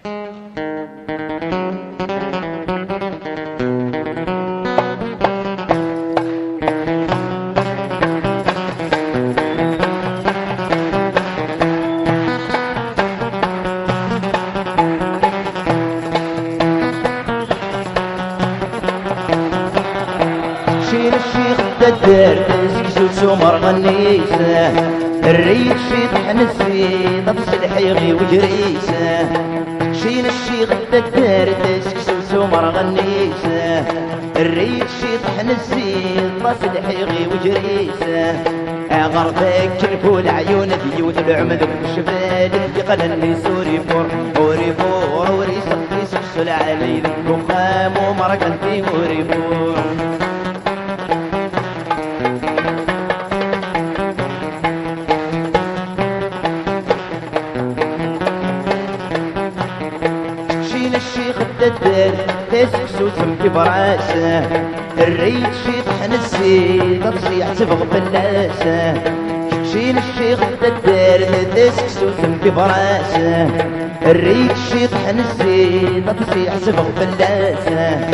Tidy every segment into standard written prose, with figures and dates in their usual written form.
شين الشيخ الدار تسكسو سمر غنيسه الريت شيطح نسي ضبس الحيغي وجريسه شين الشيخ الدار تسكسو سمر غنيسه الريت شيطح نسي ضبس الحيغي وجريسه غربك الفول عيون ديوت العمد والشبال الثقل اللي سوري فور وري فور وري صفي سكسو العلي الكخام ومرقن في وري فور الشيخ الددار تسكسو سمكي براسه الريت شيطح نسي تصيح تبغ بلاسه شين الشيخ الددار تسكسو سمكي براسه الريت شيطح نسي تصيح تبغ بلاسه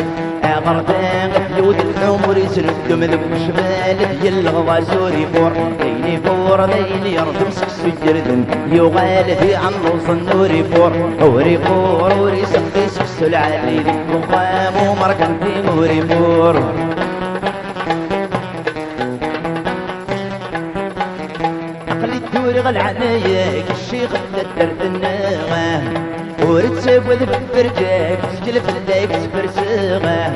غردان فيود الحمر يسرد مذب شمال ديال الغضا سوري فور ديني فور ديني يردم سكسو جردن يغال في عنوص النوري فور وري فور وري سقي سكسو العالي مقام ومركن في موري فور عقلي الدوري غالعناياك الشيخ الدرد الناغه ورد سابوذ بفرجاك سجل فلاك سفرساغه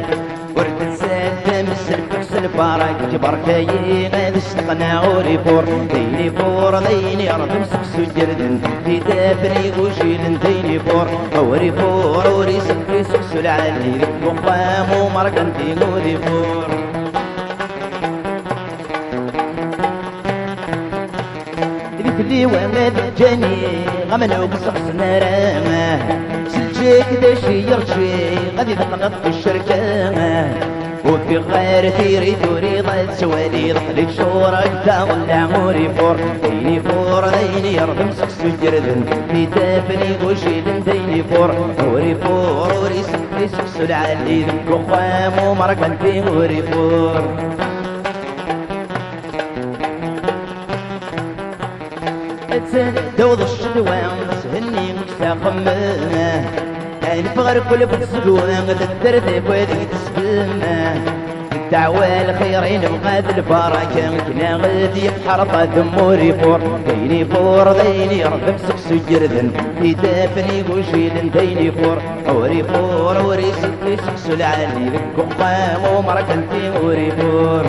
ورد سادة مسل فكس البارك جبركاي غاد استقنا غوري فور ديني فور ديني ردم سكسو جردن في دافني وشيلن ديني فور غوري فور وري سكي سكسو العالي وقام ومرقن في غوري فور اللي وامد جاني غمنو بصحص نرامه سلجيك داشي يرشي غادي تنغط في الشركة وفي غير ثيري دوري ضل سوالي ضحلي شورك تاغل عموري فور ديني فور ديني يردم سكسو جردن في دافني وشيلن ديني فور وري فور وري سكي سكسو العالي وخام ومرقن في وري فور دوض الشدوان سهني مستقمه نفغر كل بتسقوان تدرد بوادي تسقمه الدعوة الخيرين بغاد البركة كنا غادي بحرطة دموري فور ديني فور ديني ردم سكسو جردن في دافني وشيلن ديني فور وري فور وري سكي سكسو العالي بكقام ومركن في وري فور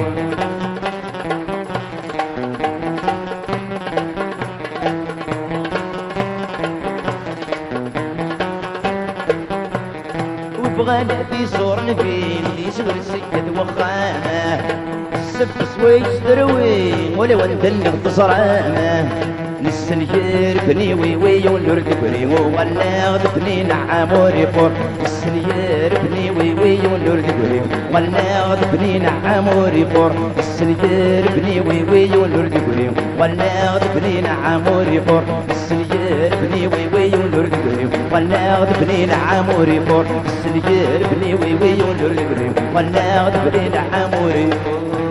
بغانا في صور نبين اللي يشغل السكة وخامه السبت سويس دروين ولو ندن بصرامه نسنير بني ويوي ونرد بري وغلاغ بني نعاموري فور نسنير بني ويوي ونرد بري وغلاغ بني نعاموري فور نسنير بني ويوي ونرد بري وغلاغ بني نعاموري فور نسنير بني ويوي ونرد بري وغلاغ بني نعاموري فور نسنير بني ويوي ونرد بري وغلاغ بني نعاموري فور